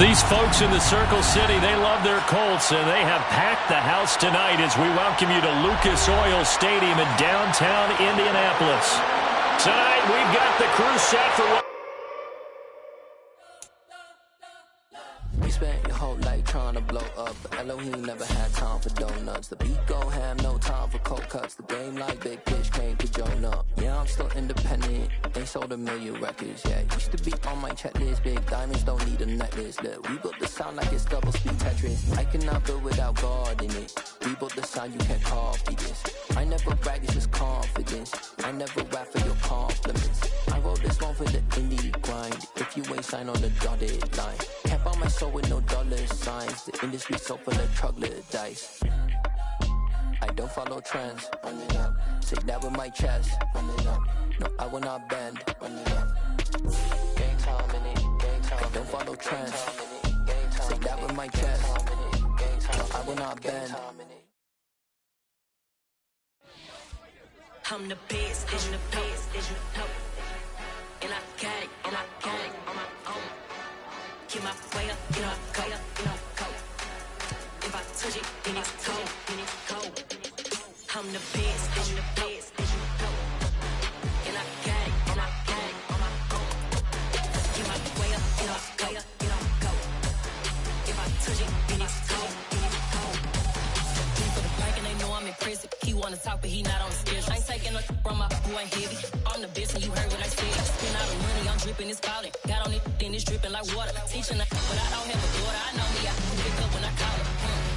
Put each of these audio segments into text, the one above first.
These folks in the Circle City, they love their Colts, and they have packed the house tonight as we welcome you to Lucas Oil Stadium in downtown Indianapolis. Tonight, we've got the crew set for what... You spent your whole life trying to blow up, but Elohim never had time for donuts. The beat go ham, no time for cold cuts. The game like Big Fish came to Jonah. Yeah, I'm still independent, ain't sold a million records yet. Used to be on my checklist, big diamonds don't need a necklace. Look, we built the sound like it's double speed Tetris. I cannot build without God in it. We built the sound, you can't copy this. I never brag, it's just confidence. I never rap for your compliments. I wrote this one for the indie grind. If you ain't signed on the dotted line, can't buy my soul with no dollar signs. The industry so full of troglodytes. I don't follow trends. Say that with my chest. No, I will not bend. Gang time in it. I don't follow trends. Say that with my chest. No, I will not bend. I'm the best, I'm the best, and I got it on my own. Keep my way up, go. If I touch it, then it's cold. I'm the best, and I got it on my own. Keep my way up, go. If I touch it, then it's cold. For the bank and they know I'm in prison. He wanna talk, but he not on the schedule. I ain't taking a from my boy ain't heavy. I'm the best, and you heard what I said. Spend all the money, I'm dripping, it's falling. Got on it, then it's dripping like water. Teaching her, but I don't have a daughter. I know me, I can pick up when I call her.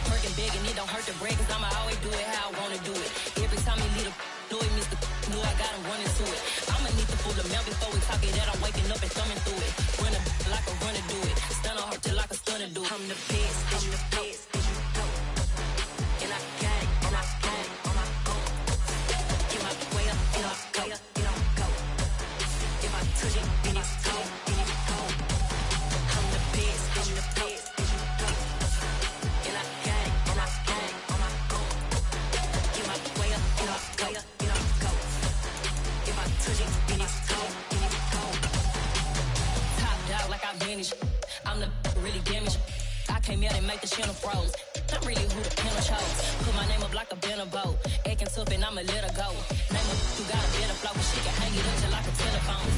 Working big, and it don't hurt to break, cause I'ma always do it how I wanna do it. Every time he lead a do it, Mr. Knew I got him running to it. I'ma need to pull the mail before we talk it that I'm waking up and thumbing through it. Run a like a runner do it. Stun on her till like a stunner do it. I'm the best, and I got it on my own. Get my way up, go. If I touch it, then it's cold. I'm the best, and I got it on my own. Get my way up, go. If I touch it, then it's cold. Top dog like I vanished. I'm the really damaged. I came out and make the channel froze. I'm really who the panel chose. Put my name up like a banner boat. Acting tough and I'ma let her go. Name up who got a better flow, but she can hang it up till like a telephone.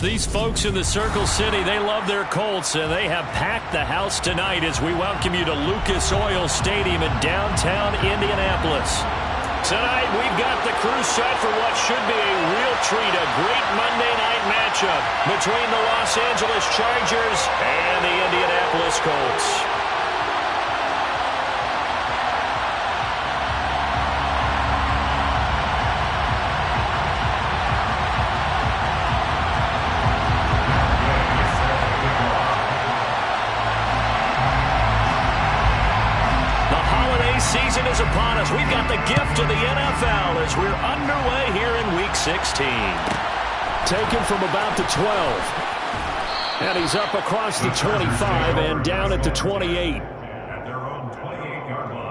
These folks in the Circle City, they love their Colts, and they have packed the house tonight as we welcome you to Lucas Oil Stadium in downtown Indianapolis. Tonight, we've got the crew set for what should be a real treat, a great Monday night matchup between the Los Angeles Chargers and the Indianapolis Colts. Season is upon us. We've got the gift of the NFL as we're underway here in Week 16. Taken from about the 12. And he's up across the 25 and down at the 28. At their own 28-yard line.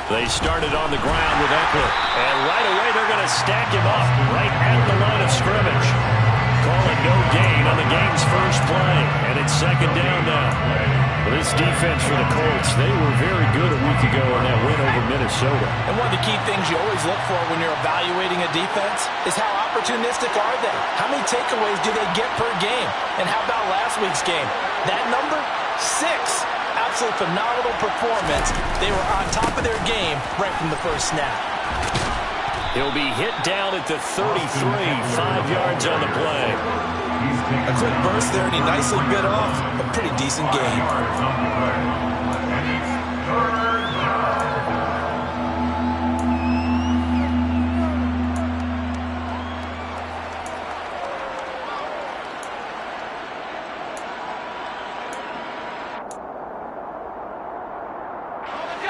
They started on the ground with Eckler, and right away they're going to stack him up right at the line of scrimmage. Call it no gain on the game's first play, and it's second down now. This defense for the Colts, they were very good a week ago in that win over Minnesota. And one of the key things you always look for when you're evaluating a defense is how opportunistic are they? How many takeaways do they get per game? And how about last week's game? That number? 6. Absolute phenomenal performance. They were on top of their game right from the first snap. He'll be hit down at the 33, 5 yards on the play. A quick burst there, and he nicely bit off a pretty decent game.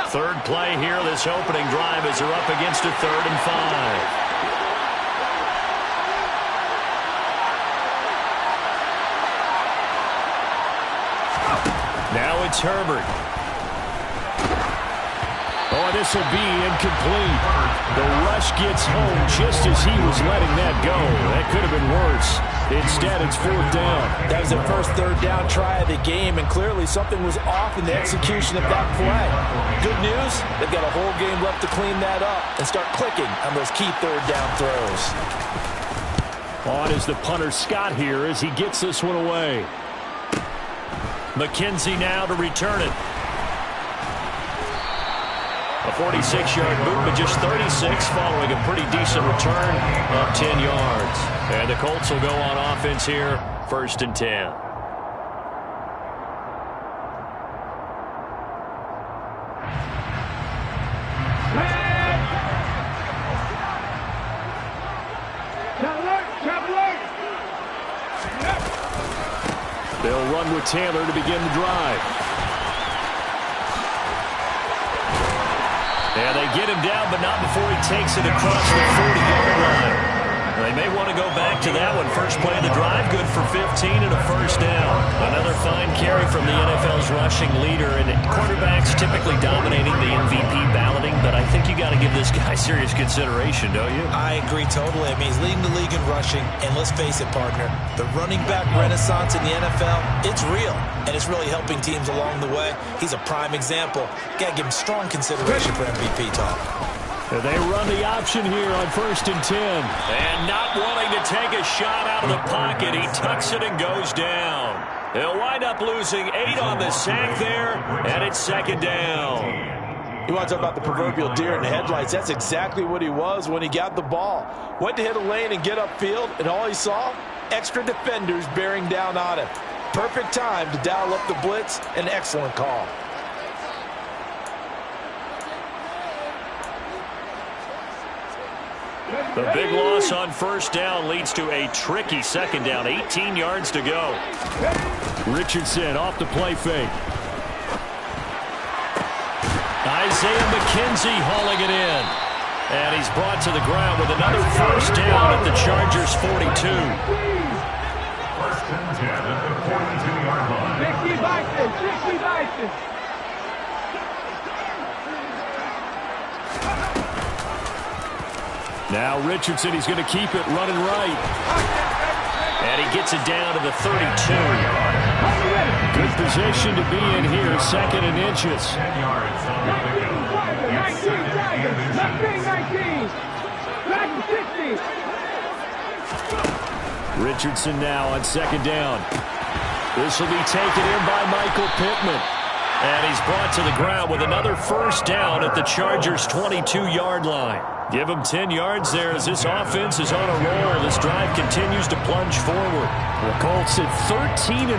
Third play here, this opening drive, as they're up against a 3rd and 5. Now it's Herbert. Oh, this will be incomplete. The rush gets home just as he was letting that go. That could have been worse. Instead, it's 4th down. That was their first 3rd down try of the game, and clearly something was off in the execution of that play. Good news, they've got a whole game left to clean that up and start clicking on those key 3rd down throws. On is the punter Scott here as he gets this one away. McKenzie now to return it. A 46-yard boot, but just 36 following a pretty decent return of 10 yards. And the Colts will go on offense here, 1st and 10. They'll run with Taylor to begin the drive. And they get him down, but not before he takes it across the 40-yard line. They may want to go back to that one. First play of the drive, good for 15 and a 1st down. Another fine carry from the NFL's rushing leader. And quarterbacks typically dominating the MVP balloting, but I think you got to give this guy serious consideration, don't you? I agree totally. I mean, he's leading the league in rushing, and let's face it, partner, the running back renaissance in the NFL, it's real, and it's really helping teams along the way. He's a prime example. Got to give him strong consideration for MVP talk. They run the option here on 1st and 10. And not wanting to take a shot out of the pocket, he tucks it and goes down. They'll wind up losing 8 on the sack there, and it's 2nd down. You want to talk about the proverbial deer in the headlights? That's exactly what he was when he got the ball. Went to hit a lane and get upfield, and all he saw, extra defenders bearing down on him. Perfect time to dial up the blitz. An excellent call. The big loss on 1st down leads to a tricky 2nd down. 18 yards to go. Richardson off the play fake. Isaiah McKenzie hauling it in. And he's brought to the ground with another 1st down at the Chargers' 42. 1st and 10 at the 42-yard line. 60 Bison. Now Richardson, he's going to keep it running right. And he gets it down to the 32. Good position to be in here, 2nd and inches. 10 yards on the pickup. Richardson now on 2nd down. This will be taken in by Michael Pittman. And he's brought to the ground with another 1st down at the Chargers' 22-yard line. Give him 10 yards there as this offense is on a roll. This drive continues to plunge forward. The Colts at 13-1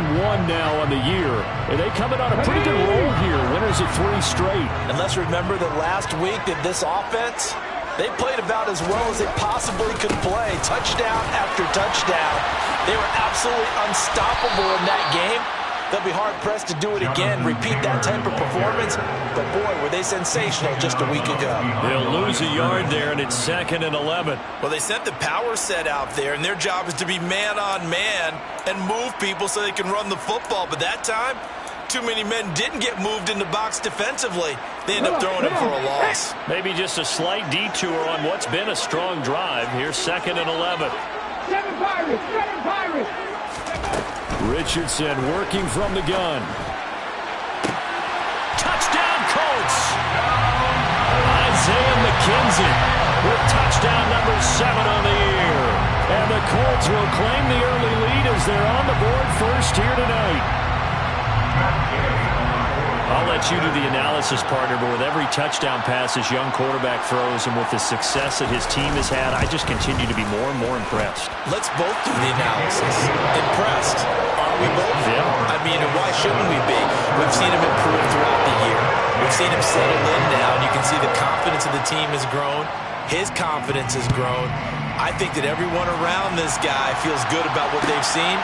now on the year. And they coming on a pretty good roll here. Winners of 3 straight. And let's remember that last week that this offense, they played about as well as they possibly could play. Touchdown after touchdown. They were absolutely unstoppable in that game. They'll be hard-pressed to do it again, repeat that type of performance. But, boy, were they sensational just a week ago. They'll lose a yard there, and it's 2nd and 11. Well, they sent the power set out there, and their job is to be man-on-man and move people so they can run the football. But that time, too many men didn't get moved in the box defensively. They end up throwing it for a loss. Maybe just a slight detour on what's been a strong drive. Here's 2nd and 11. 7 Pirates. Richardson working from the gun. Touchdown, Colts! Isaiah McKenzie with touchdown number 7 on the year. And the Colts will claim the early lead as they're on the board first here tonight. I'll let you do the analysis, partner, but with every touchdown pass this young quarterback throws and with the success that his team has had, I just continue to be more and more impressed. Let's both do the analysis. Impressed. Are we both? Yeah. I mean, and why shouldn't we be? We've seen him improve throughout the year. We've seen him settle in now, and you can see the confidence of the team has grown. His confidence has grown. I think that everyone around this guy feels good about what they've seen.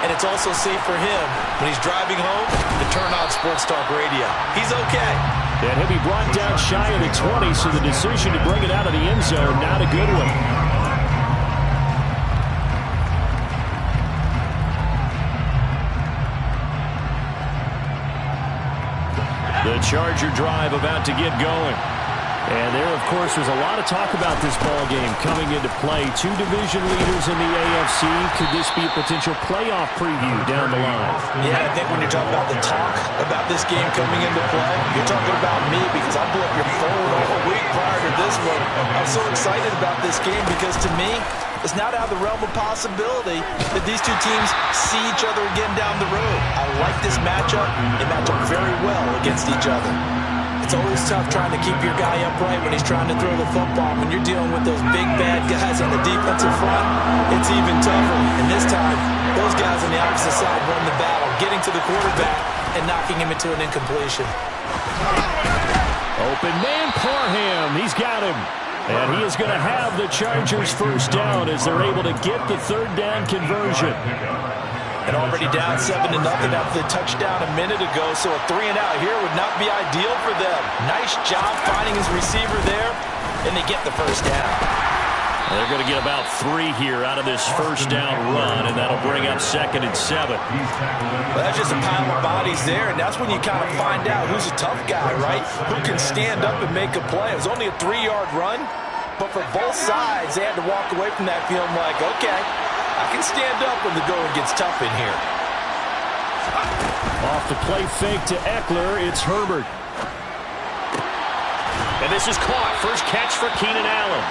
And it's also safe for him when he's driving home to turn on Sports Talk Radio. He's okay. And he'll be brought down shy of the 20, so the decision to bring it out of the end zone, not a good one. The Charger drive about to get going. And there, of course, was a lot of talk about this ball game coming into play. Two division leaders in the AFC. Could this be a potential playoff preview down the line? Yeah, I think when you're talking about the talk about this game coming into play, you're talking about me because I blew up your phone all week prior to this one. I'm so excited about this game because to me, it's not out of the realm of possibility that these two teams see each other again down the road. I like this matchup. They match up very well against each other. It's always tough trying to keep your guy upright when he's trying to throw the football. When you're dealing with those big, bad guys on the defensive front, it's even tougher. And this time, those guys on the opposite side won the battle, getting to the quarterback and knocking him into an incompletion. Open man, Parham. He's got him. And he is going to have the Chargers first down as they're able to get the third down conversion. And already down 7-0 after the touchdown a minute ago, so a 3-and-out here would not be ideal for them. Nice job finding his receiver there, and they get the first down. They're going to get about 3 here out of this first down run, and that'll bring up 2nd and 7. Well, that's just a pile of bodies there, and that's when you kind of find out who's a tough guy, right? Who can stand up and make a play. It was only a 3-yard run, but for both sides, they had to walk away from that feeling like, okay, I can stand up when the going gets tough in here. Off the play fake to Eckler, it's Herbert. And this is caught. First catch for Keenan Allen.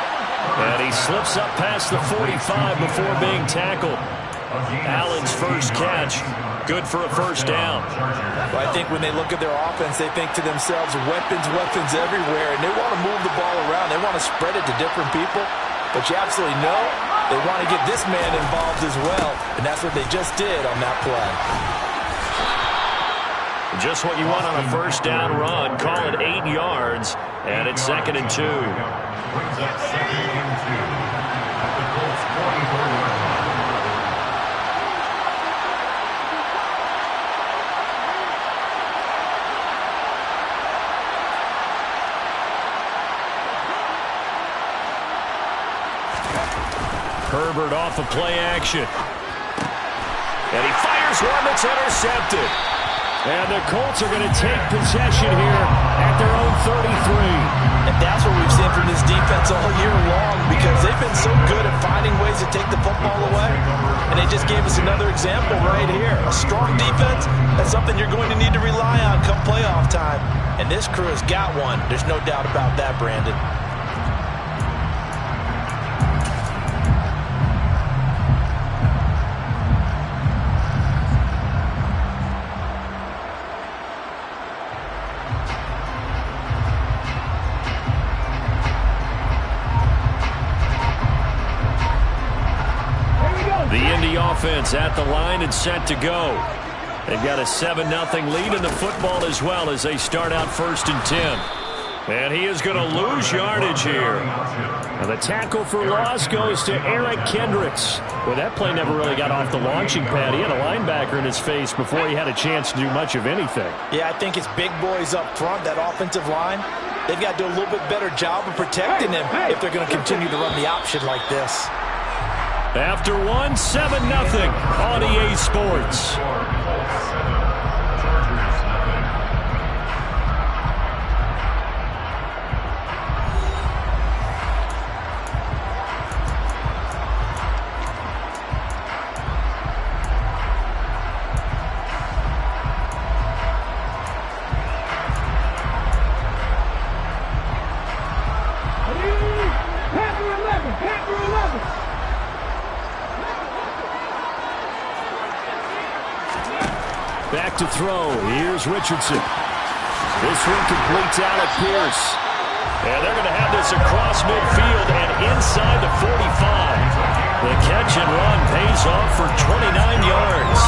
And he slips up past the 45 before being tackled. Allen's first catch, good for a first down. Well, I think when they look at their offense, they think to themselves, weapons everywhere, and they want to move the ball around. They want to spread it to different people. But you absolutely know they want to get this man involved as well, and that's what they just did on that play. Just what you want on a first down run. Call it 8 yards, and it's 2nd and 2. Brings up 2nd and 2 at the Colts 44 yard line. Herbert off of play action. And he fires one that's intercepted. And the Colts are going to take possession here at their own 33. And that's what we've seen from this defense all year long because they've been so good at finding ways to take the football away. And they just gave us another example right here. A strong defense, that's something you're going to need to rely on come playoff time. And this crew has got one. There's no doubt about that, Brandon. Offense at the line and set to go. They've got a 7-0 lead in the football as well as they start out 1st and 10. And he is going to lose yardage here. And the tackle for loss goes to Eric Kendricks. Well, that play never really got off the launching pad. He had a linebacker in his face before he had a chance to do much of anything. Yeah, I think it's big boys up front, that offensive line. They've got to do a little bit better job of protecting him if they're going to continue to run the option like this. After 1, 7-0 on EA Sports. Back to throw. Here's Richardson. This one completes out at Pierce. And they're going to have this across midfield and inside the 45. The catch and run pays off for 29 yards.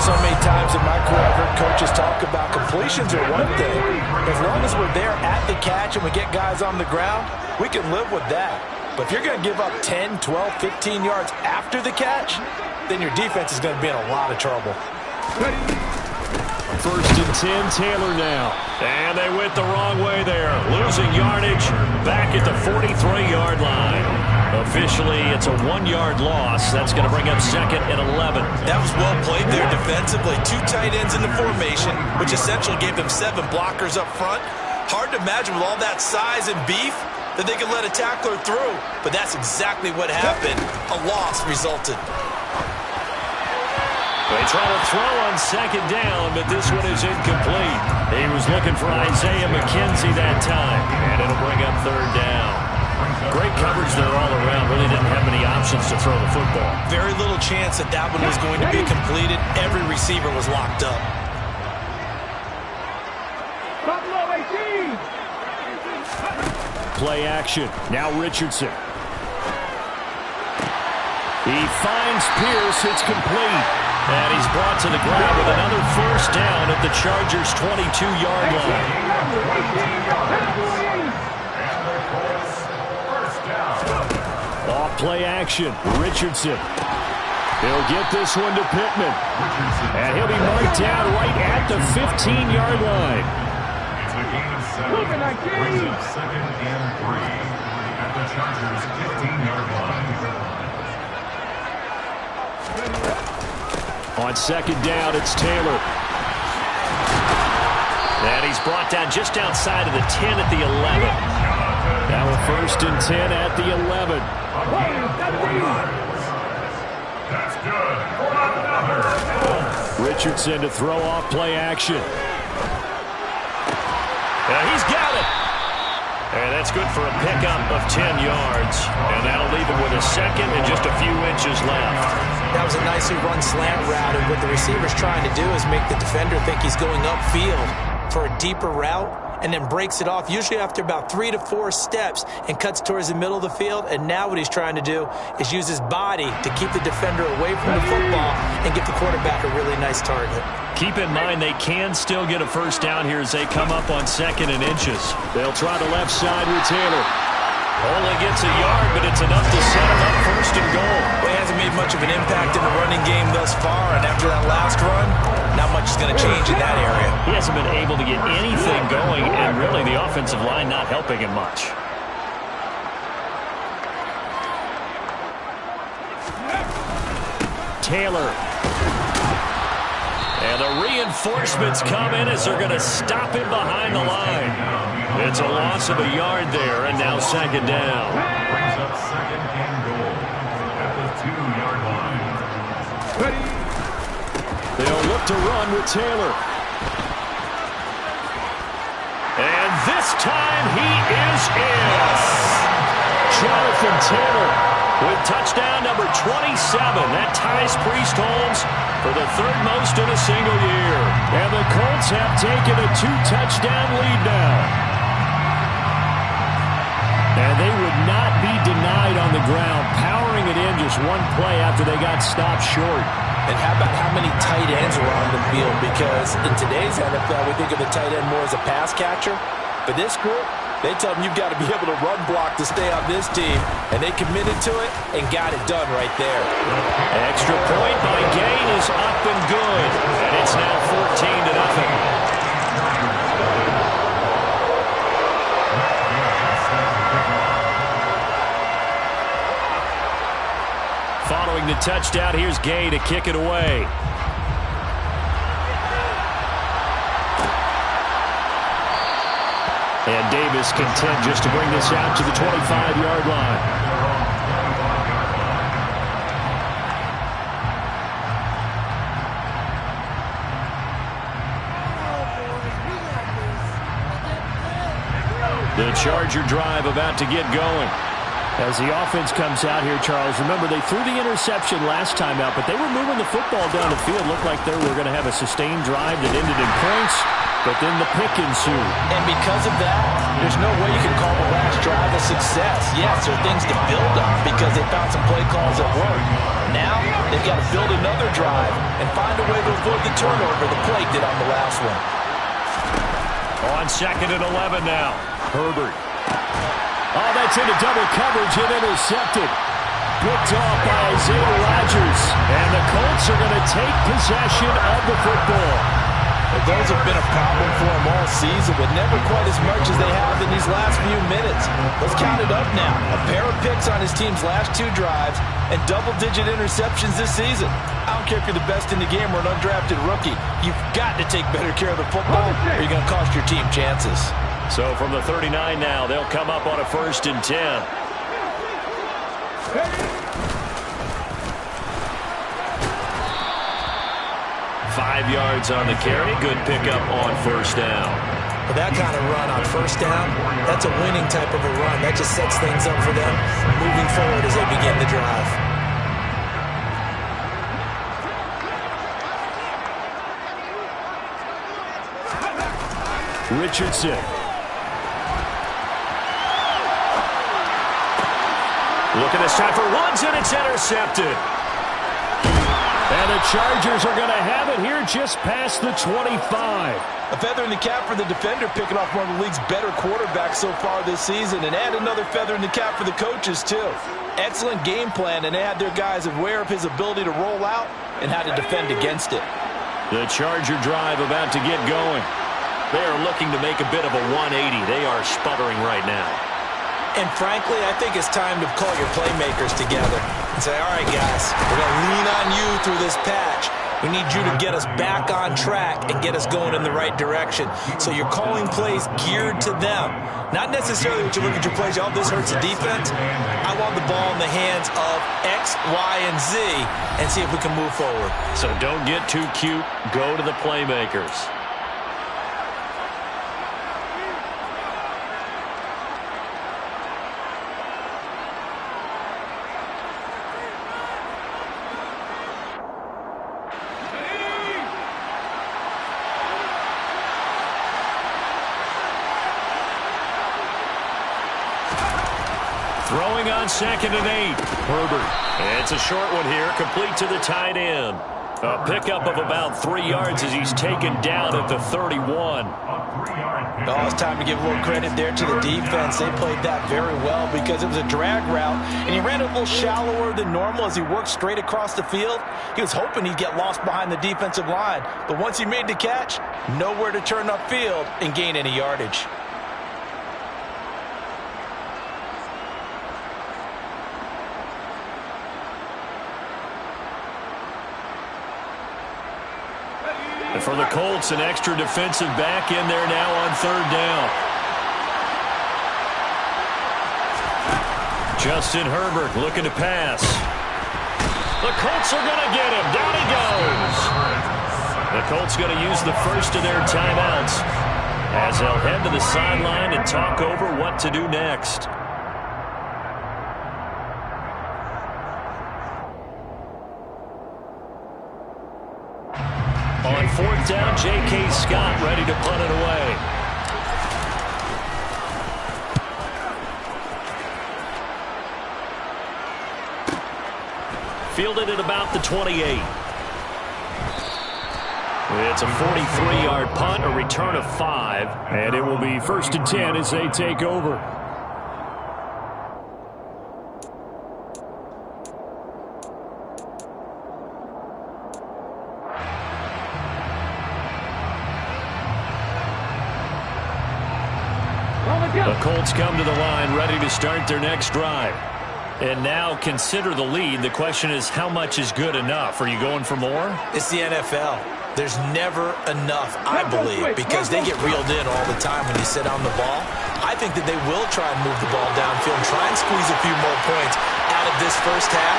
So many times in my career I've heard coaches talk about completions are one thing. As long as we're there at the catch and we get guys on the ground, we can live with that. But if you're going to give up 10, 12, 15 yards after the catch, then your defense is going to be in a lot of trouble. First and 10, Taylor now. And they went the wrong way there. Losing yardage back at the 43-yard line. Officially, it's a 1-yard loss. That's going to bring up second and 11. That was well played there defensively. 2 tight ends in the formation, which essentially gave them 7 blockers up front. Hard to imagine with all that size and beef that they could let a tackler through. But that's exactly what happened. A loss resulted. They try to throw on second down, but this one is incomplete. He was looking for Isaiah McKenzie that time, and it'll bring up third down. Great coverage there all around. Really didn't have many options to throw the football. Very little chance that that one was going to be completed. Every receiver was locked up. Play action. Now Richardson. He finds Pierce. It's complete. And he's brought to the ground with another first down at the Chargers' 22-yard line. Off play action. Richardson. He'll get this one to Pittman. And he'll be marked down right at the 15-yard line. It's a gain of 7. Brings up second and 3 at the Chargers' 15-yard line. On second down, it's Taylor. And he's brought down just outside of the 10 at the 11. Now a first and 10 at the 11. That's good for another. Richardson to throw off play action. And he's got it. And that's good for a pickup of 10 yards. And that'll leave him with a second and just a few inches left. That was a nicely run slant route, and what the receiver's trying to do is make the defender think he's going upfield for a deeper route, and then breaks it off, usually after about 3 to 4 steps, and cuts towards the middle of the field. And now what he's trying to do is use his body to keep the defender away from the football and give the quarterback a really nice target. Keep in mind they can still get a first down here as they come up on second and inches. They'll try the left side with Taylor. Only gets a yard, but it's enough to set him up first and goal. Well, he hasn't made much of an impact in the running game thus far, and after that last run, not much is going to change in that area. He hasn't been able to get anything going, and really the offensive line not helping him much. Taylor. And the reinforcements come in as they're going to stop him behind the line. It's a loss of a yard there, and now second down. Brings up second and goal at the 2-yard line. They'll look to run with Taylor. And this time he is in. Jonathan Taylor with touchdown number 27. That ties Priest Holmes for the third most in a single year. And the Colts have taken a 2-touchdown lead now. And they would not be denied on the ground, powering it in just one play after they got stopped short. And how about how many tight ends were on the field? Because in today's NFL, we think of the tight end more as a pass catcher. But this group, they tell them you've got to be able to run block to stay on this team. And they committed to it and got it done right there. Extra point by Gain is up and good. And it's now 14-0. Following the touchdown, here's Gay to kick it away. And Davis content just to bring this out to the 25-yard line. The Charger drive about to get going. As the offense comes out here, Charles, remember they threw the interception last time out, but they were moving the football down the field. Looked like they were going to have a sustained drive that ended in points, but then the pick ensued. And because of that, there's no way you can call the last drive a success. Yes, there are things to build on because they found some play calls that work. Now, they've got to build another drive and find a way to avoid the turnover the play did on the last one. On second and 11 now, Herbert. Oh, that's into double coverage and intercepted. Picked off by Isaiah Rodgers. And the Colts are going to take possession of the football. Well, those have been a problem for him all season, but never quite as much as they have in these last few minutes. Let's count it up now. A pair of picks on his team's last 2 drives and double-digit interceptions this season. I don't care if you're the best in the game or an undrafted rookie. You've got to take better care of the football or you're going to cost your team chances. So from the 39 now, they'll come up on a 1st and 10. 5 yards on the carry. Good pickup on 1st down. But that kind of run on 1st down, that's a winning type of a run. That just sets things up for them moving forward as they begin the drive. Richardson. Looking this time for Woods, and it's intercepted. And the Chargers are going to have it here just past the 25. A feather in the cap for the defender, picking off one of the league's better quarterbacks so far this season, and add another feather in the cap for the coaches, too. Excellent game plan, and they had their guys aware of his ability to roll out and how to defend against it. The Charger drive about to get going. They are looking to make a bit of a 180. They are sputtering right now. And frankly, I think it's time to call your playmakers together and say, all right, guys, we're going to lean on you through this patch. We need you to get us back on track and get us going in the right direction. So you're calling plays geared to them. Not necessarily what you look at your plays, oh, this hurts the defense. I want the ball in the hands of X, Y, and Z and see if we can move forward. So don't get too cute. Go to the playmakers. Throwing on 2nd and 8. Herbert. It's a short one here, complete to the tight end. A pickup of about 3 yards as he's taken down at the 31. Oh, it's time to give a little credit there to the defense. They played that very well because it was a drag route, and he ran a little shallower than normal as he worked straight across the field. He was hoping he'd get lost behind the defensive line, but once he made the catch, nowhere to turn upfield and gain any yardage. And for the Colts, an extra defensive back in there now on 3rd down. Justin Herbert looking to pass. The Colts are going to get him. Down he goes. The Colts going to use the first of their timeouts as they'll head to the sideline and talk over what to do next. On 4th down, J.K. Scott ready to punt it away. Fielded at about the 28. It's a 43-yard punt, a return of 5. And it will be 1st and 10 as they take over. The Colts come to the line ready to start their next drive. And now consider the lead. The question is, how much is good enough? Are you going for more? It's the NFL. There's never enough, I believe, because they get reeled in all the time when you sit on the ball. I think that they will try and move the ball downfield and try and squeeze a few more points out of this first half.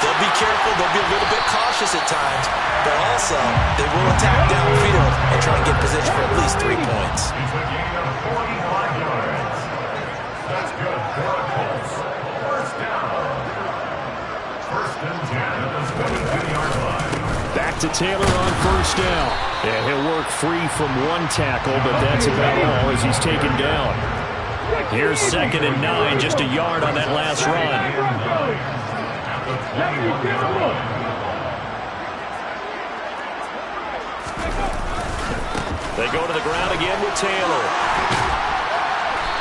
They'll be careful. They'll be a little bit cautious at times, but also they will attack downfield and try and get position for at least 3 points. It's a gain of 45 yards. That's good for the Colts. 1st down. 1st and 10 at the 22-yard line. Back to Taylor on 1st down. And he'll work free from one tackle, but that's about all as he's taken down. Here's 2nd and 9, just a yard on that last run. They go to the ground again with Taylor.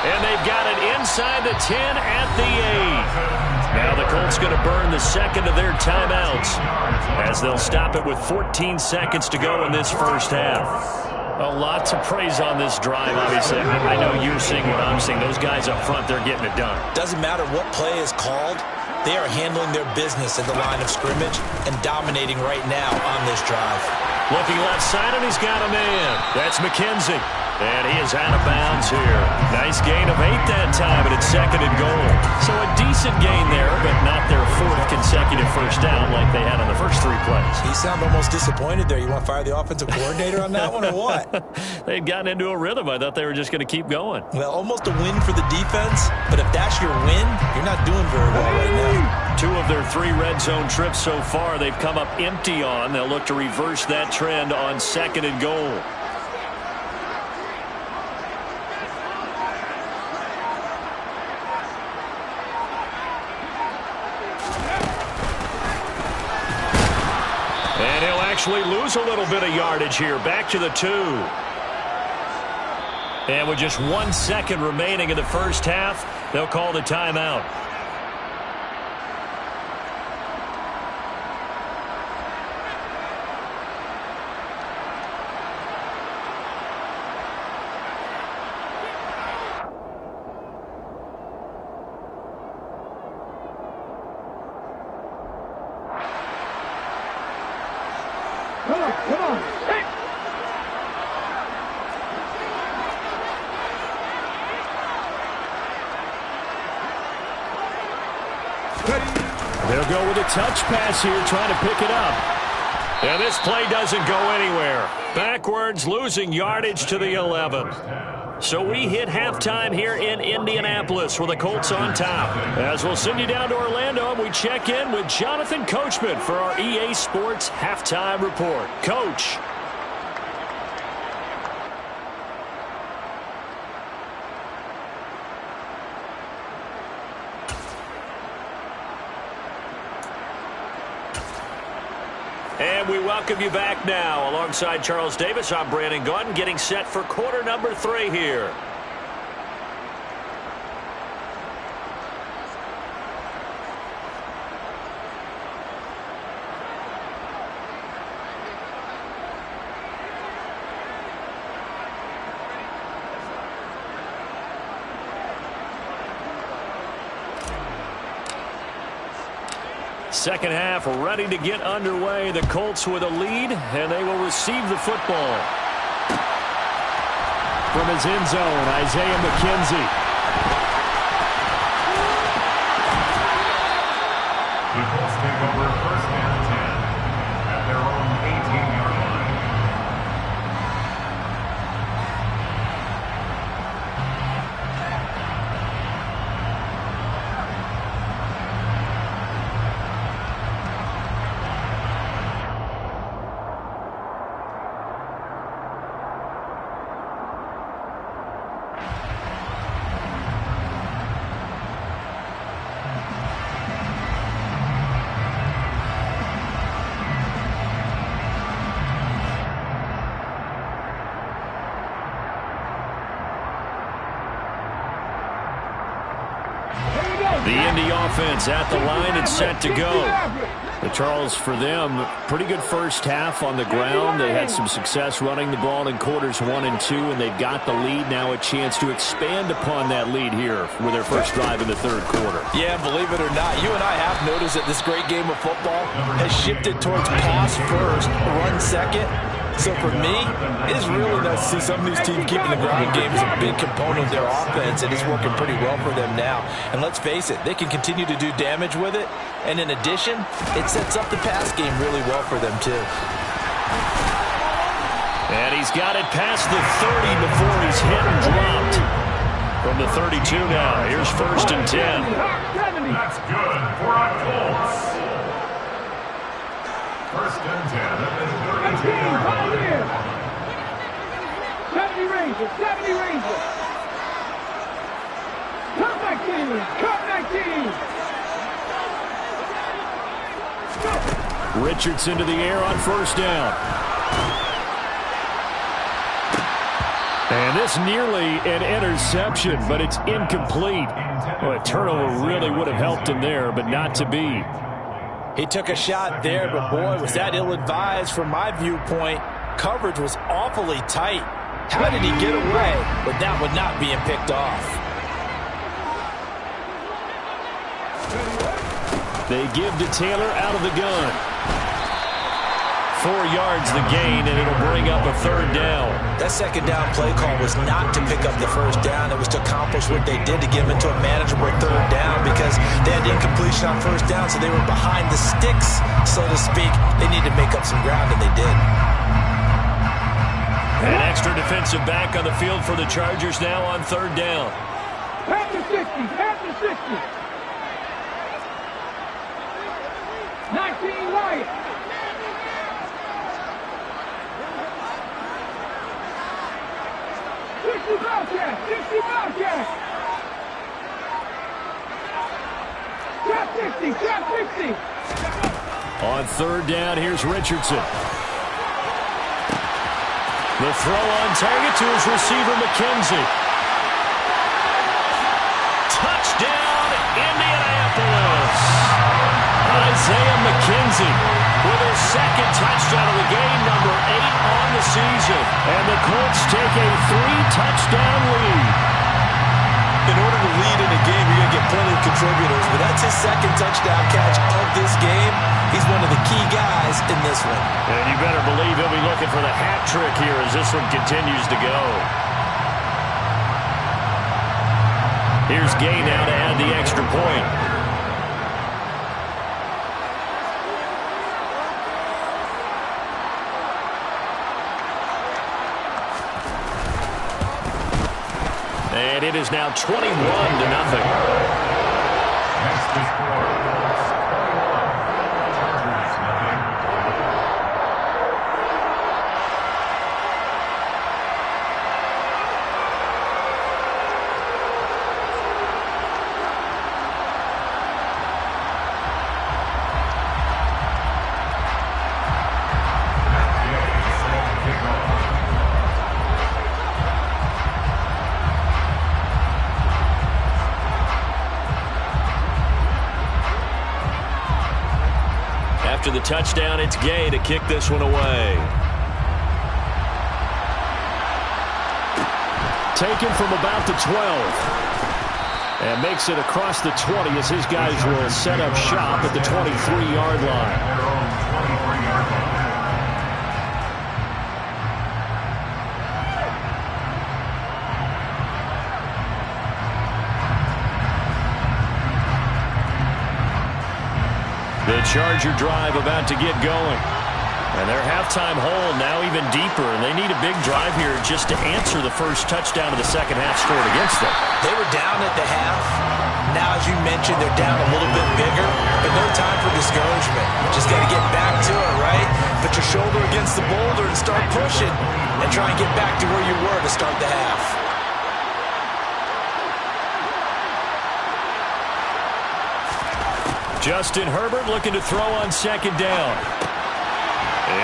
And they've got it inside the 10 at the 8. Now the Colts going to burn the 2nd of their timeouts as they'll stop it with 14 seconds to go in this first half. A lot to praise on this drive, obviously. I know you're seeing what I'm seeing. Those guys up front, they're getting it done. Doesn't matter what play is called. They are handling their business at the line of scrimmage and dominating right now on this drive. Looking left side, and he's got a man. That's McKenzie. And he is out of bounds here. Nice gain of 8 that time, and it's 2nd and goal. So a decent gain there, but not their 4th consecutive first down like they had on the first 3 plays. You sound almost disappointed there. You want to fire the offensive coordinator on that one or what? They had gotten into a rhythm. I thought they were just going to keep going. Well, almost a win for the defense, but if that's your win, you're not doing very well right now. 2 of their 3 red zone trips so far they've come up empty on. They'll look to reverse that trend on 2nd and goal. And he'll actually lose a little bit of yardage here. Back to the 2. And with just 1 second remaining in the first half, they'll call the timeout. Come on. Hey. They'll go with a touch pass here, trying to pick it up. And this play doesn't go anywhere. Backwards, losing yardage to the 11. So we hit halftime here in Indianapolis with the Colts on top. As we'll send you down to Orlando, and we check in with Jonathan Coachman for our EA Sports Halftime Report. Coach. And we welcome you back now. Alongside Charles Davis, I'm Brandon Gaudin, getting set for quarter number 3 here. Second half ready to get underway. The Colts with a lead, and they will receive the football. From his end zone, Isaiah McKenzie. The Colts take over 1st and 10 at their own 18-yard line. The Indy offense at the line and set to go. The Charles, for them, pretty good first half on the ground. They had some success running the ball in quarters 1 and 2, and they've got the lead. Now a chance to expand upon that lead here with their first drive in the 3rd quarter. Yeah, believe it or not, you and I have noticed that this great game of football has shifted towards pass first, run second. So for me, it's really nice to see some of these teams keeping the ground game as a big component of their offense, and it's working pretty well for them now. And let's face it, they can continue to do damage with it. And in addition, it sets up the pass game really well for them too. And he's got it past the 30 before he's hit and dropped. From the 32 now, here's 1st and 10. That's good for our Colts. 1st and 10 at the 32-yard line. 70 Rangers, 70 Rangers. Come back team, come back team. Richardson to the air on 1st down. And this nearly an interception, but it's incomplete. Well, a turnover really would have helped him there, but not to be. He took a shot there, but boy, was that ill-advised from my viewpoint. coverage was awfully tight. How did he get away with that one not being picked off? They give to Taylor out of the gun. 4 yards the gain, and it'll bring up a third down. That second down play call was not to pick up the first down. It was to accomplish what they did to get them into a manageable third down because they had incompletion on first down, so they were behind the sticks, so to speak. They needed to make up some ground, and they did. An extra defensive back on the field for the Chargers now on third down. At the 60, at the 60. 19 Wyatt. 60 Bobcat, 60 Bobcat. Trap 60, trap 60. On third down, here's Richardson. The throw on target to his receiver, McKenzie. Touchdown, Indianapolis. Isaiah McKenzie with his second touchdown of the game, number 8 on the season. And the Colts take a 3-touchdown lead. In order to lead in a game, you're going to get plenty of contributors, but that's his second touchdown catch of this game. He's one of the key guys in this one. And you better believe he'll be looking for the hat trick here as this one continues to go. Here's Gay now to add the extra point. And it is now 21-0. Next is Colts 21. Chargers nothing. After the touchdown, it's Gay to kick this one away. Taken from about the 12. And makes it across the 20 as his guys will set up shop at the 23-yard line. Their own 23-yard line. The Charger drive about to get going. And their halftime hole now even deeper, and they need a big drive here just to answer the first touchdown of the second half scored against them. They were down at the half. Now, as you mentioned, they're down a little bit bigger, but no time for discouragement. Just got to get back to it, right? Put your shoulder against the boulder and start pushing, and try and get back to where you were to start the half. Justin Herbert looking to throw on second down.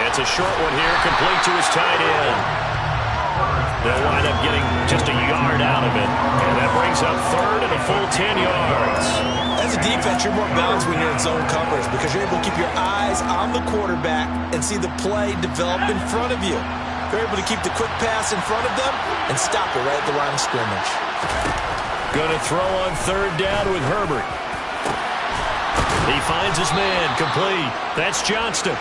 It's a short one here, complete to his tight end. They'll wind up getting just a yard out of it. And that brings up third and a full 10 yards. As a defense, you're more balanced when you're in zone coverage because you're able to keep your eyes on the quarterback and see the play develop in front of you. You're able to keep the quick pass in front of them and stop it right at the line of scrimmage. Going to throw on third down with Herbert. He finds his man, complete. That's Johnston.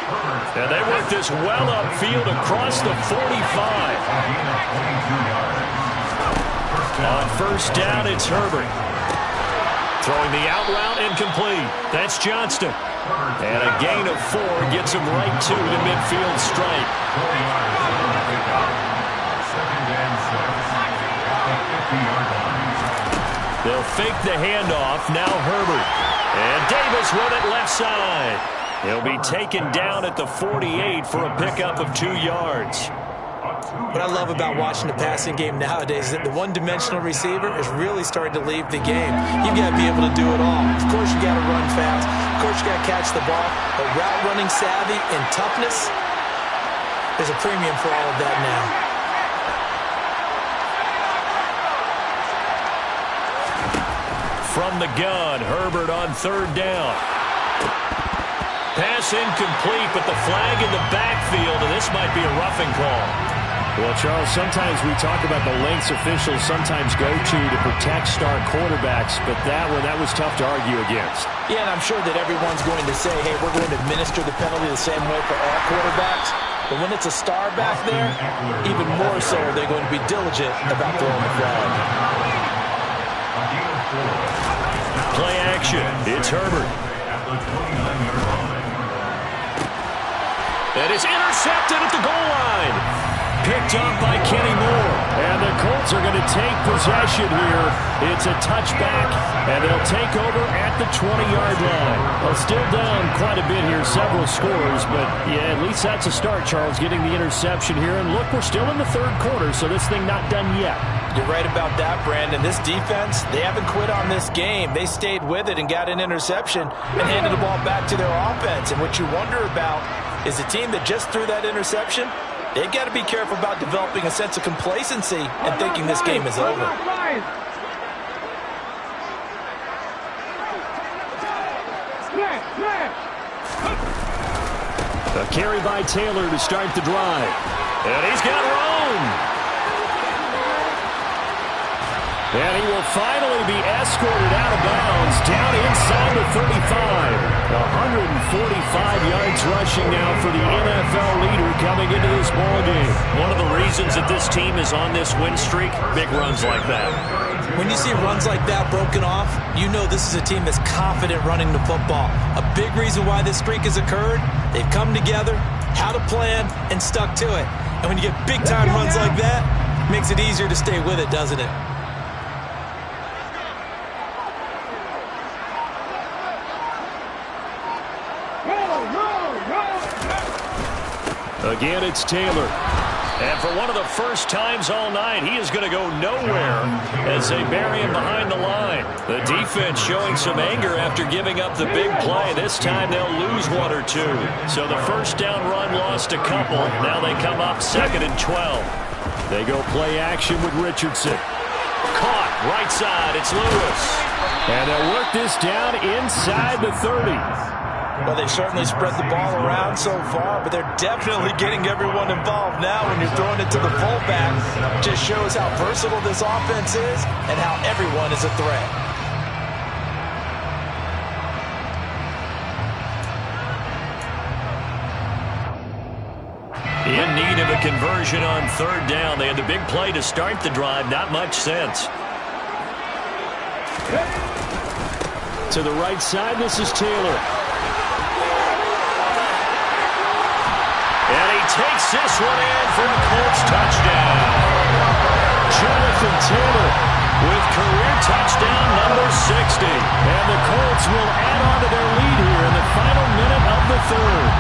And they work this well upfield across the 45. On first down, it's Herbert. Throwing the out route incomplete. That's Johnston. And a gain of 4 gets him right to the midfield stripe. They'll fake the handoff. Now Herbert. And Davis with it left side. He'll be taken down at the 48 for a pickup of 2 yards. What I love about watching the passing game nowadays is that the one-dimensional receiver is really starting to leave the game. You've got to be able to do it all. Of course, you got to run fast. Of course, you got to catch the ball. But route running savvy and toughness, there's a premium for all of that now. From the gun, Herbert on third down. Pass incomplete, but the flag in the backfield, and this might be a roughing call. Well, Charles, sometimes we talk about the lengths officials sometimes go to protect star quarterbacks, but that was tough to argue against. Yeah, and I'm sure that everyone's going to say, hey, we're going to administer the penalty the same way for all quarterbacks. But when it's a star back there, even more so are they going to be diligent about throwing the flag. Play action. It's Herbert. And it's intercepted at the goal line. Picked up by Kenny Moore. And the Colts are going to take possession here. It's a touchback, and they'll take over at the 20-yard line. Well, still down quite a bit here, several scores, but yeah, at least that's a start, Charles, getting the interception here. And look, we're still in the third quarter, so this thing not done yet. You're right about that, Brandon. This defense, they haven't quit on this game. They stayed with it and got an interception and handed the ball back to their offense. And what you wonder about is a team that just threw that interception, they've got to be careful about developing a sense of complacency and thinking this game is over. A carry by Taylor to start the drive. And he's got room. And he will finally be escorted out of bounds down inside the 35. 145 yards rushing now for the NFL leader coming into this ballgame. One of the reasons that this team is on this win streak, big runs like that. When you see runs like that broken off, you know this is a team that's confident running the football. A big reason why this streak has occurred, they've come together, had a plan, and stuck to it. And when you get big-time runs like that, it makes it easier to stay with it, doesn't it? Again, it's Taylor. And for one of the first times all night, he is going to go nowhere as they bury him behind the line. The defense showing some anger after giving up the big play. This time they'll lose one or two. So the first down run lost a couple. Now they come up 2nd and 12. They go play action with Richardson. Caught right side. It's Lewis. And they'll work this down inside the 30. Well, they've certainly spread the ball around so far, but they're definitely getting everyone involved now when you're throwing it to the fullback. It just shows how versatile this offense is and how everyone is a threat. In need of a conversion on 3rd down. They had the big play to start the drive. Not much sense. To the right side, this is Taylor. And he takes this one in for a Colts touchdown. Jonathan Taylor with career touchdown number 60. And the Colts will add on to their lead here in the final minute of the 3rd.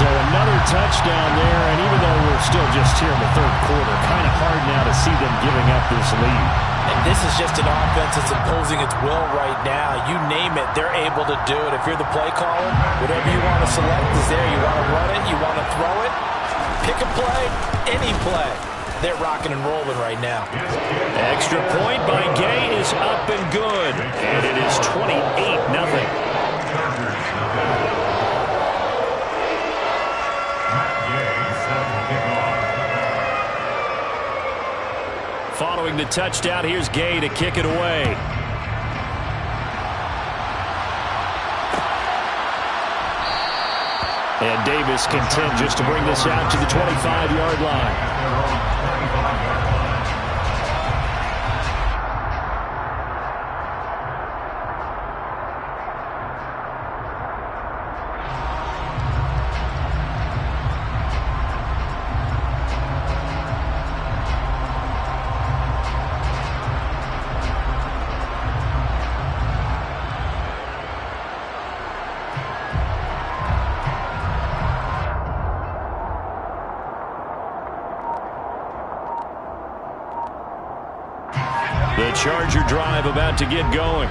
So another touchdown there, and even though we're still just here in the 3rd quarter, kind of hard now to see them giving up this lead. And this is just an offense that's imposing its will right now. You name it, they're able to do it. If you're the play caller, whatever you want to select is there. You want to run it, you want to throw it, pick a play, any play. They're rocking and rolling right now. Extra point by Gay is up and good. And it is 28-0. Following the touchdown, here's Gay to kick it away. And Davis content just to bring this out to the 25-yard line. The Charger drive about to get going.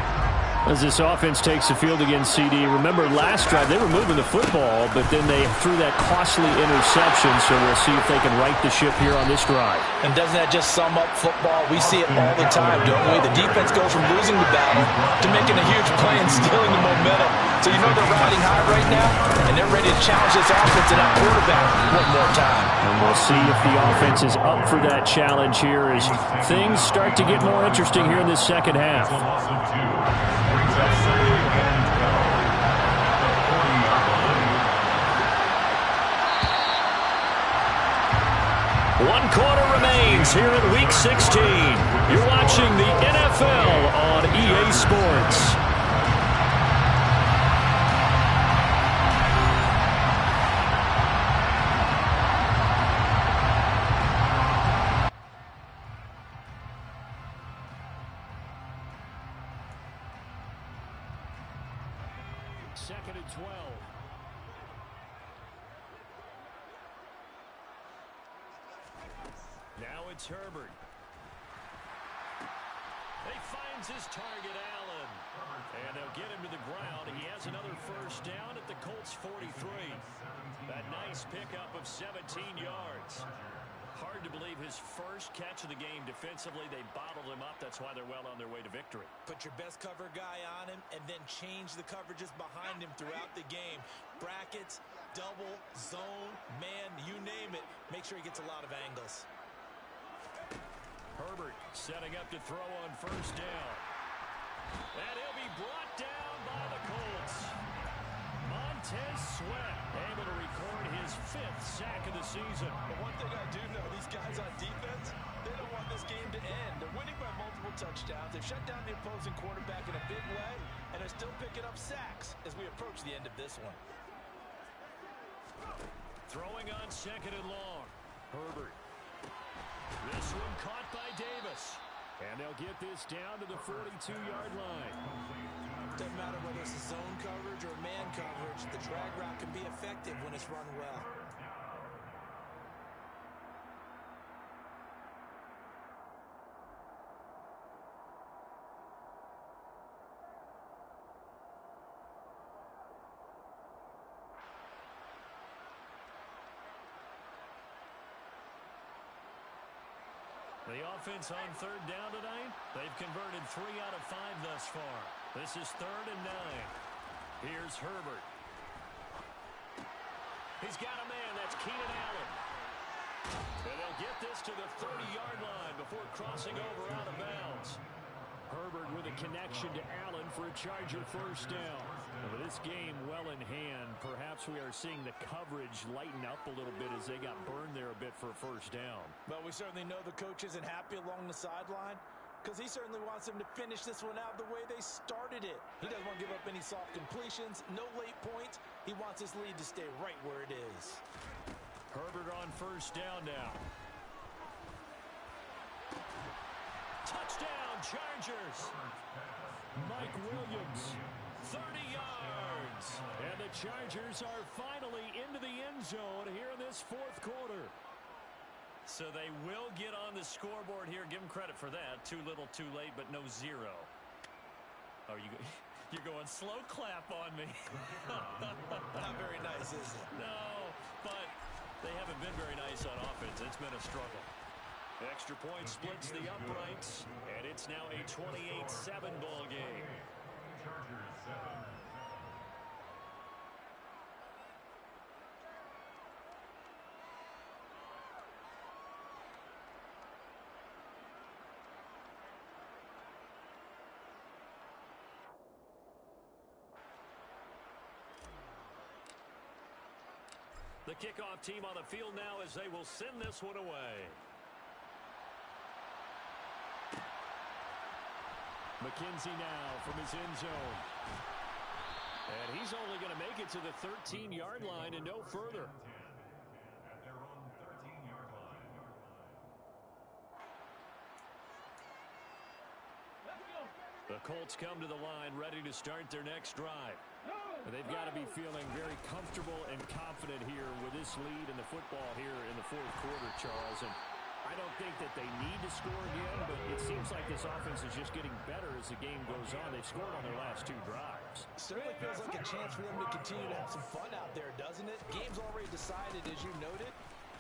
As this offense takes the field against CD. Remember last drive they were moving the football, but then they threw that costly interception, so we'll see if they can right the ship here on this drive. And doesn't that just sum up football? We see it all the time, don't we? The defense goes from losing the battle to making a huge play and stealing the momentum. So you know they're riding high right now, and they're ready to challenge this offense and that quarterback one more time. And we'll see if the offense is up for that challenge here as things start to get more interesting here in this second half. One quarter remains here in Week 16. You're watching the NFL on EA Sports. Second and 12. Now it's Herbert. He finds his target, Allen. And they'll get him to the ground. He has another first down at the Colts 43. That nice pickup of 17 yards. Hard to believe his first catch of the game defensively. They bottled him up. That's why they're well on their way to victory. Put your best cover guy on him and then change the coverages behind him throughout the game. Brackets, double, zone, man, you name it. Make sure he gets a lot of angles. Herbert setting up to throw on first down. And he'll be brought down by the Colts. Montez Sweat able to record his 5th sack of the season. But one thing I do know, these guys on defense, they don't want this game to end. They're winning by multiple touchdowns. They've shut down the opposing quarterback in a big way, and are still picking up sacks as we approach the end of this one. Throwing on second and long. Herbert. This one caught by Davis. And they'll get this down to the 42-yard line. Doesn't matter whether it's a zone coverage or man coverage, the drag route can be effective when it's run well. The offense on third down tonight, they've converted 3 out of 5 thus far. This is 3rd and 9. Here's Herbert. He's got a man. That's Keenan Allen. And they'll get this to the 30-yard line before crossing over out of bounds. Herbert with a connection to Allen for a Charger first down. With this game well in hand, perhaps we are seeing the coverage lighten up a little bit as they got burned there a bit for a first down. But we certainly know the coach isn't happy along the sideline because he certainly wants them to finish this one out the way they started it. He doesn't want to give up any soft completions, no late points. He wants his lead to stay right where it is. Herbert on first down now. Touchdown, Chargers. Mike Williams, 30 yards. And the Chargers are finally into the end zone here in this 4th quarter. So they will get on the scoreboard here. Give them credit for that. Too little, too late, but no 0. Oh, you're going slow clap on me. Not very nice, is it? No, but they haven't been very nice on offense. It's been a struggle. Extra point splits the uprights, and it's now a 28-7 ball game. The kickoff team on the field now as they will send this one away. McKenzie now from his end zone. And he's only going to make it to the 13-yard line and no further. At their own 13-yard line. The Colts come to the line ready to start their next drive. They've got to be feeling very comfortable and confident here with this lead in the football here in the 4th quarter, Charles. And I don't think that they need to score again, but it seems like this offense is just getting better as the game goes on. They've scored on their last 2 drives. Certainly feels like a chance for them to continue to have some fun out there, doesn't it? Game's already decided, as you noted,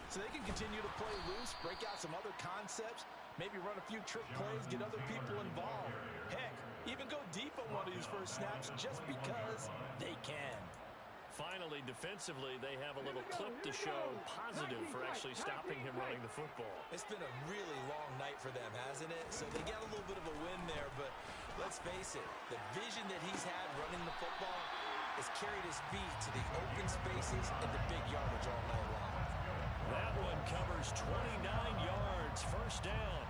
so they can continue to play loose, break out some other concepts, maybe run a few trick plays, get other people involved. Heck, even go deep on one of these first snaps just because they defensively, they have a little clip to show positive for actually stopping him running the football. It's been a really long night for them, hasn't it? So they got a little bit of a win there, but let's face it, the vision that he's had running the football has carried his feet to the open spaces and the big yardage all night long. That one covers 29 yards, first down.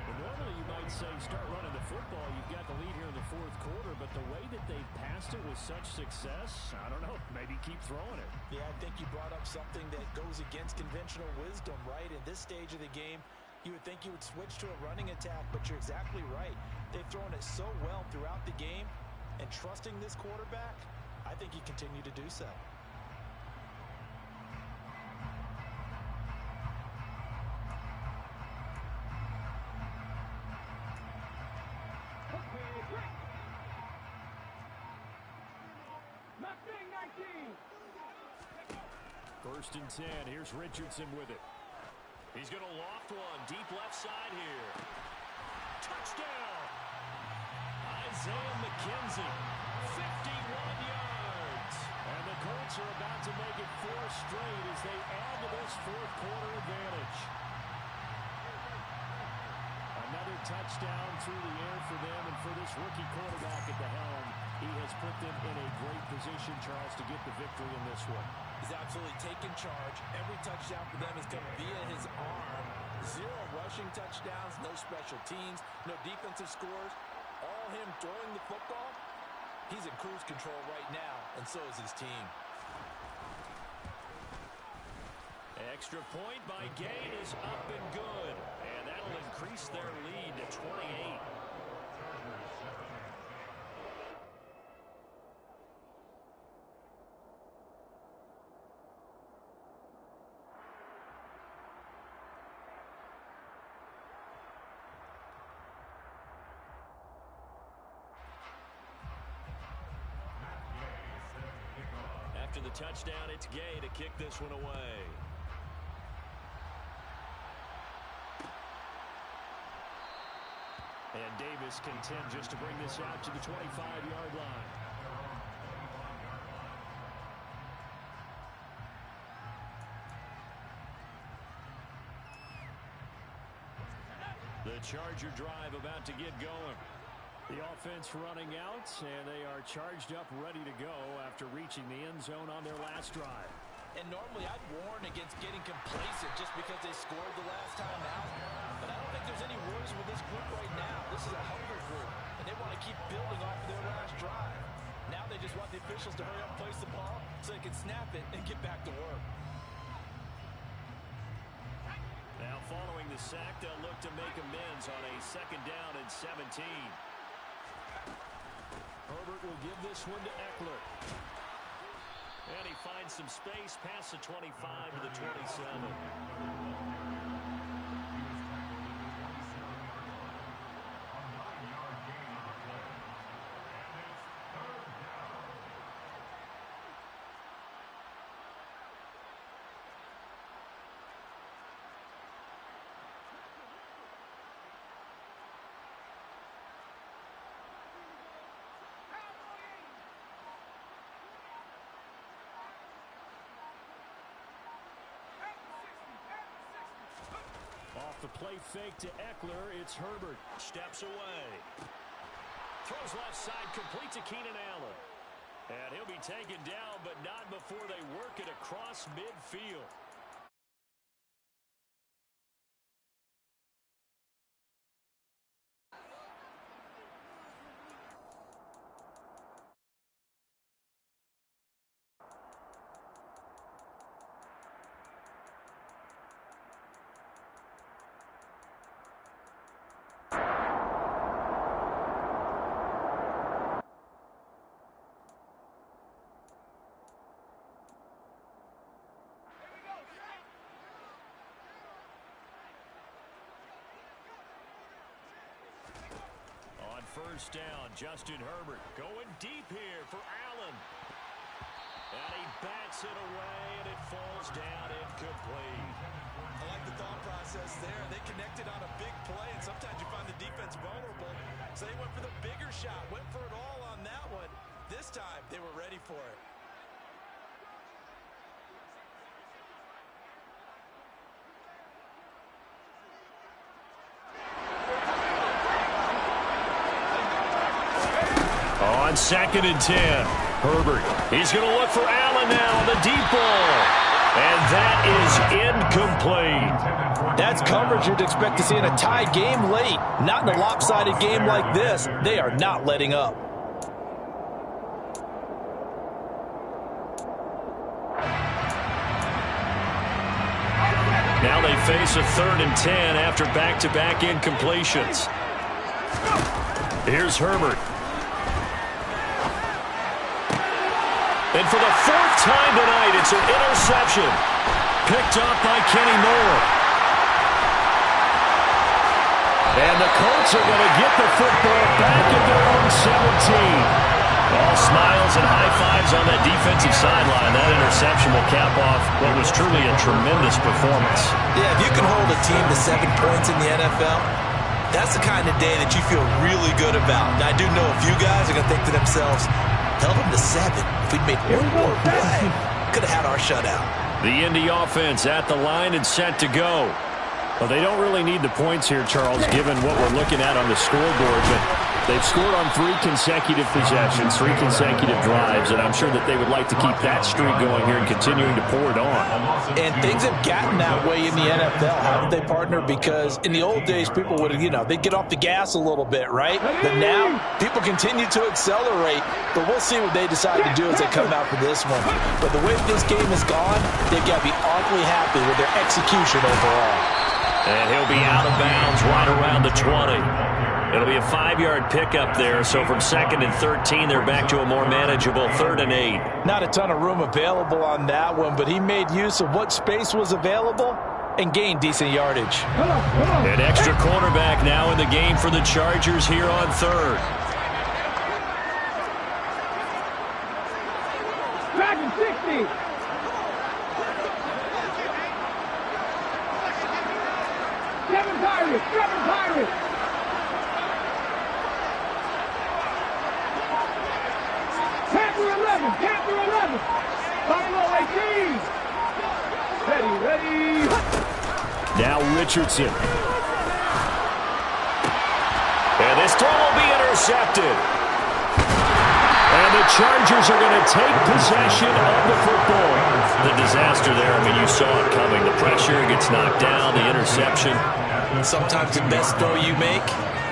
And normally you might say start running the football. You've got the lead here in the fourth quarter, but the way that they passed it with such success, I don't know, maybe keep throwing it. Yeah, I think you brought up something that goes against conventional wisdom, right? In this stage of the game, you would think you would switch to a running attack, but you're exactly right. They've thrown it so well throughout the game, and trusting this quarterback, I think you continue to do so. First and 10. Here's Richardson with it. He's going to loft one. Deep left side here. Touchdown! Isaiah McKenzie. 51 yards. And the Colts are about to make it 4 straight as they add to this fourth quarter advantage. Another touchdown through the air for them, and for this rookie quarterback at the helm, he has put them in a great position, Charles, to get the victory in this one. He's absolutely taken charge. Every touchdown for them has come via his arm. 0 rushing touchdowns, no special teams, no defensive scores. All him throwing the football. He's in cruise control right now, and so is his team. Extra point by Gay is up and good. And that'll increase their lead to 28. After the touchdown, it's Gay to kick this one away. And Davis content just to bring this out to the 25-yard line. The Charger drive about to get going. The offense running out, and they are charged up, ready to go after reaching the end zone on their last drive. And normally I'd warn against getting complacent just because they scored the last time out. But I don't think there's any worries with this group right now. This is a hungry group, and they want to keep building off of their last drive. Now they just want the officials to hurry up and place the ball so they can snap it and get back to work. Now following the sack, they'll look to make amends on a 2nd down and 17. Herbert will give this one to Eckler. And he finds some space past the 25 to the 27. Off the play fake to Eckler, it's Herbert. Steps away. Throws left side, complete to Keenan Allen. And he'll be taken down, but not before they work it across midfield. On first down, Justin Herbert going deep here for Allen. And he bats it away, and it falls down incomplete. I like the thought process there. They connected on a big play, and sometimes you find the defense vulnerable. So they went for the bigger shot, went for it all on that one. This time, they were ready for it. On 2nd and 10, Herbert. He's going to look for Allen now on the deep ball. And that is incomplete. That's coverage you'd expect to see in a tie game late. Not in a lopsided game like this. They are not letting up. Now they face a 3rd and 10 after back-to-back incompletions. Here's Herbert. And for the 4th time tonight, it's an interception. Picked up by Kenny Moore. And the Colts are going to get the football back at their own 17. All smiles and high fives on that defensive sideline. That interception will cap off what was truly a tremendous performance. Yeah, if you can hold a team to 7 points in the NFL, that's the kind of day that you feel really good about. Now, I do know a few guys are going to think to themselves, held them to 7. If we'd made one more play, could have had our shutout. The Indy offense at the line and set to go. Well, they don't really need the points here, Charles, given what we're looking at on the scoreboard. But they've scored on 3 consecutive possessions, 3 consecutive drives, and I'm sure that they would like to keep that streak going here and continuing to pour it on. And things have gotten that way in the NFL, haven't they, partner? Because in the old days, people would, they'd get off the gas a little bit, right? But now, people continue to accelerate, but we'll see what they decide to do as they come out for this one. But the way this game has gone, they've got to be awfully happy with their execution overall. And he'll be out of bounds right around the 20. It'll be a 5-yard pickup there, so from 2nd and 13, they're back to a more manageable 3rd and 8. Not a ton of room available on that one, but he made use of what space was available and gained decent yardage. An extra cornerback now in the game for the Chargers here on 3rd. Dragon 60. Seven Pirates. Panther 11. Buffalo 18. Ready. Now Richardson. And this throw will be intercepted. And the Chargers are going to take possession of the football. The disaster there, you saw it coming. The pressure gets knocked down, the interception. Sometimes the best throw you make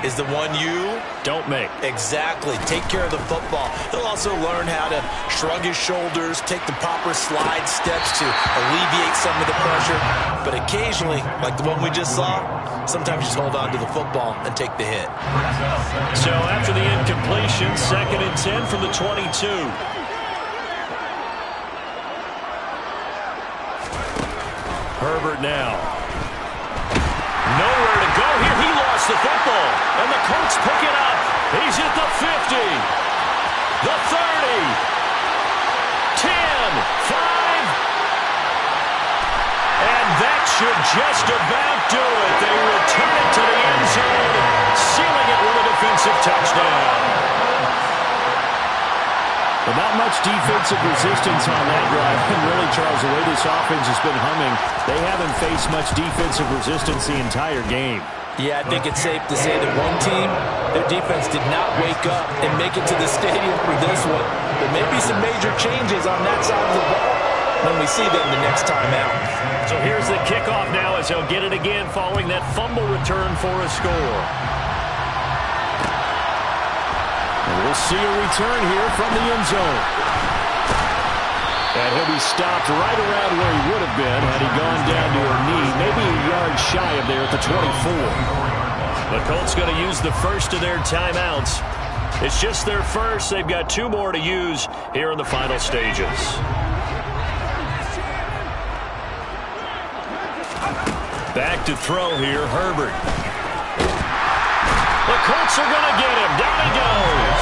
is the one you don't make. Exactly. Take care of the football. He'll also learn how to shrug his shoulders, take the proper slide steps to alleviate some of the pressure. But occasionally, like the one we just saw, sometimes just hold on to the football and take the hit. So after the incompletion, 2nd and 10 from the 22. Herbert now. Nowhere to go here. He lost the football. And the Colts pick it up. He's at the 50. The 30. 10. 5. And that should just about do it. They return it to the end zone, sealing it with a defensive touchdown. But not much defensive resistance on that drive. And really, Charles, the way this offense has been humming, they haven't faced much defensive resistance the entire game. Yeah, I think it's safe to say that one team, their defense did not wake up and make it to the stadium for this one. There may be some major changes on that side of the ball when we see them the next time out. So here's the kickoff now as he'll get it again following that fumble return for a score. We'll see a return here from the end zone. And he'll be stopped right around where he would have been had he gone down to her knee, maybe a yard shy of there at the 24. The Colts going to use the first of their timeouts. It's just their first. They've got 2 more to use here in the final stages. Back to throw here, Herbert. The Colts are going to get him. Down he goes.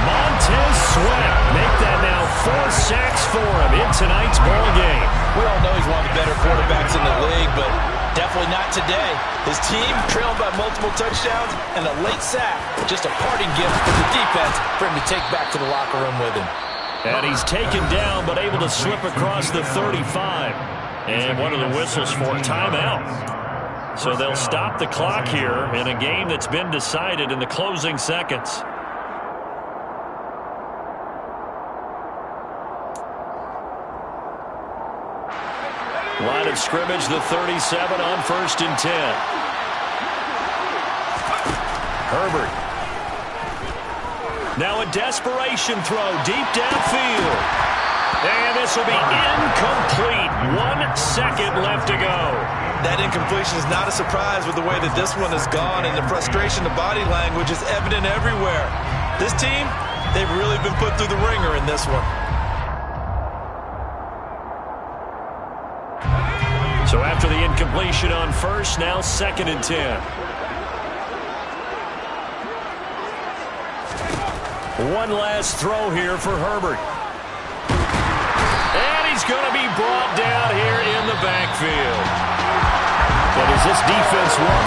Montez Sweat make that now 4 sacks for him in tonight's ball game. We all know he's one of the better quarterbacks in the league, but definitely not today. His team trailed by multiple touchdowns and a late sack. Just a parting gift for the defense for him to take back to the locker room with him. And he's taken down but able to slip across the 35. And one of the whistles for a timeout. So they'll stop the clock here in a game that's been decided in the closing seconds. Line of scrimmage, the 37 on 1st and 10. Herbert. Now a desperation throw deep downfield. And this will be incomplete. 1 second left to go. That incompletion is not a surprise with the way that this one has gone, and the frustration, the body language is evident everywhere. This team, they've really been put through the ringer in this one. So after the incompletion on 1st, now 2nd and 10. One last throw here for Herbert. And he's going to be brought down here in the backfield. But as this defense wants